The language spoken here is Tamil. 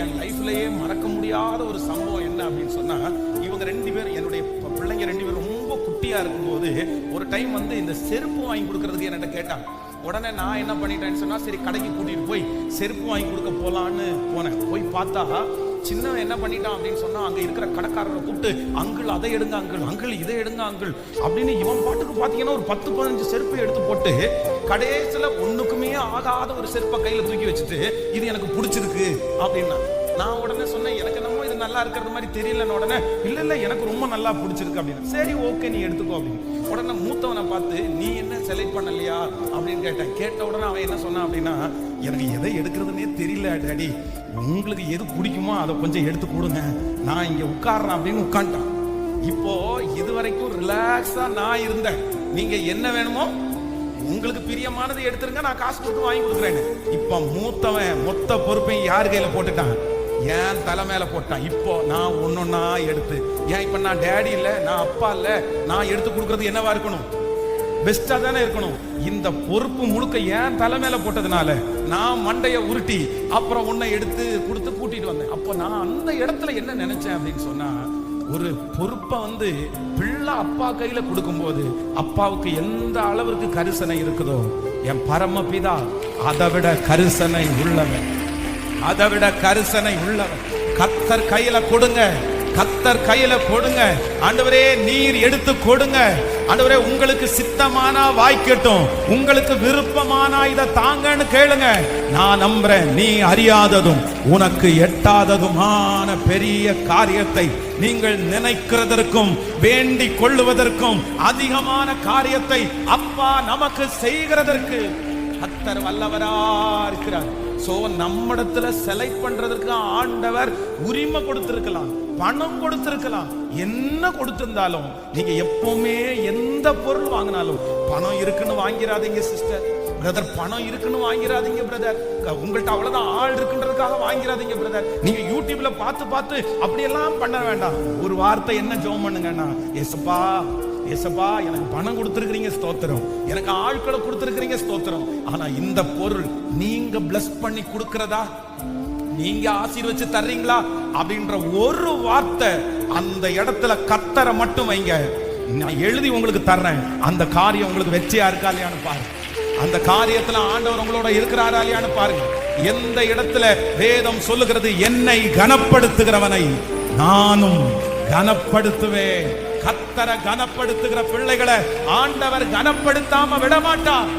என் லைஃப்லயே மறக்க முடியாத ஒரு சம்பவம் என்ன அப்படின்னு சொன்னா, இவங்க 2 பேர், என்னுடைய பிள்ளைங்க 2 பேரும் ரொம்ப குட்டியா இருக்கும்போது ஒரு டைம் இந்த செருப்பு வாங்கி கொடுக்கறதுக்கு என்கிட்ட கேட்டாங்க. உடனே நான் என்ன பண்ணிட்டேன்னு சொன்னா, சரி கடைக்கு கூட்டிட்டு போய் செருப்பு வாங்கி கொடுக்க போலான்னு போனேன். போய் பார்த்தா சின்னவன் என்ன பண்ணிட்டான் அப்படின்னு சொன்னா, அங்க இருக்கிற கடைக்காரரை கூப்பிட்டு, அங்கிள் அதை எடுங்க அங்கிள், அங்கிள் இதை எடுங்க அங்கிள் அப்படின்னு இவன் பாட்டுக்கு பாத்தீங்கன்னா ஒரு 10-15 செருப்பை எடுத்து போட்டு கடைசியில ஒண்ணுக்குமே ஆகாத ஒரு செருப்பை கையில தூக்கி வச்சுட்டு, இது எனக்கு பிடிச்சிருக்கு அப்படின்னா. நான் உடனே சொன்னேன், எனக்கு என்னமோ இது நல்லா இருக்கிறது மாதிரி தெரியலன்னு. உடனே இல்ல எனக்கு ரொம்ப நல்லா பிடிச்சிருக்கு அப்படின்னு. சரி ஓகே நீ எடுத்துக்கோ அப்படின்னு. உடனே மூத்தவனை பார்த்து, நீ என்ன செலக்ட் பண்ணலையா அப்படின்னு கேட்டேன். கேட்ட உடனே அவன் என்ன சொன்னான் அப்படின்னா, எனக்கு எதை எடுக்கிறதுனே தெரியல டாடி, உங்களுக்கு எது பிடிக்குமோ அதை கொஞ்சம் எடுத்து கொடுங்க, நான் இங்க உட்கார்றேன் அப்படின்னு உட்காந்துட்டான். இப்போ இது வரைக்கும் ரிலாக்ஸா நான் இருந்தேன். நீங்க என்ன வேணுமோ உங்களுக்கு பிரியமானதை எடுத்துருங்க, நான் காசு கொடுத்து வாங்கி கொடுக்குறேன்னு. இப்ப மூத்தவன் மொத்த பொறுப்பையும் யார் கையில போட்டுட்டான்? என் தலை மேல போட்டான். இப்போ நான் ஒன்னொன்னா எடுத்து, ஏன் இப்ப நான் டேடி இல்ல, நான் அப்பா இல்ல, நான் எடுத்து கொடுக்கறது என்னவா இருக்கணும்? பெஸ்டா தானே இருக்கணும். இந்த பொறுப்பு முழுக்க ஏன் தலை மேல போட்டதுனால நான் மண்டைய உருட்டி அப்புறம் உன்னை எடுத்து கொடுத்து கூட்டிட்டு வந்தேன். அப்போ நான் அந்த இடத்துல என்ன நினைச்சேன் அப்படின்னு சொன்னா, ஒரு பொறுப்பை பிள்ளை அப்பா கையில கொடுக்கும் போது அப்பாவுக்கு எந்த அளவுக்கு கரிசனை இருக்குதோ, என் பரமபிதா அதை விட கரிசனை உள்ளவன், அதை விட கரிசனை உள்ளவன். கர்த்தர் கையில கொடுங்க, கர்த்தர் கையில கொடுங்க. ஆண்டவரே நீர் எடுத்து கொடுங்க. ஆண்டவரே உங்களுக்கு சித்தமானா வாய்க்கட்டும், உங்களுக்கு விருப்பமானா இதை தாங்கன்னு கேளுங்க. நான் நம்புறேன், நீ அறியாததும் உனக்கு எட்டாததுமான பெரிய காரியத்தை நீங்கள் நினைக்கிறதற்கும் வேண்டிக் கொள்ளுவதற்கும் அதிகமான காரியத்தை அப்பா நமக்கு செய்கிறதற்கு கர்த்தர் வல்லவரா இருக்கிறார். சோ நம்மிடத்துல செலக்ட் பண்றதுக்கு ஆண்டவர் உரிமை கொடுத்திருக்கலாம், பணம் கொடுத்திருக்கலாம், என்ன கொடுத்திருந்தாலும் நீங்க எப்பவுமே எந்த பொருள் வாங்கினாலும் பணம் இருக்குன்னு வாங்கிடாதீங்க சிஸ்டர், பிரதர். பணம் இருக்குன்னு வாங்கிடாதீங்க பிரதர். உங்கள்கிட்ட அவ்வளவுதான் ஆள் இருக்குன்றதுக்காக வாங்கிடாதீங்க பிரதர். நீங்க யூடியூப்ல பார்த்து அப்படியெல்லாம் பண்ண வேண்டாம். ஒரு வார்த்தை என்ன ஜெபம் பண்ணுங்கன்னா, ஏசப்பா ஏசப்பா எனக்கு பணம் கொடுத்திருக்கிறீங்க ஸ்தோத்திரம், எனக்கு ஆட்களை கொடுத்திருக்கிறீங்க ஸ்தோத்திரம், ஆனா இந்த பொருள் நீங்க பிளஸ் பண்ணி கொடுக்கிறதா, நீங்க ஆசீர்வச்சு தர்றீங்களா அப்படின்ற ஒரு வார்த்தை அந்த இடத்துல கர்த்தரை மட்டும் வைங்க. நான் எழுதி உங்களுக்கு தர்றேன், அந்த காரியம் உங்களுக்கு வெற்றியா இருக்கா இல்லையான்னு பாருங்க. அந்த காரியத்துல ஆண்டவர் உங்களோட இருக்கிறாரா இல்லையான்னு பாருங்க. எந்த இடத்துல வேதம் சொல்லுகிறது, என்னை கனப்படுத்துகிறவனை நானும் கனப்படுத்துவேன். கர்த்தரை கனப்படுத்துகிற பிள்ளைகளை ஆண்டவர் கனப்படுத்தாம விடமாட்டார்.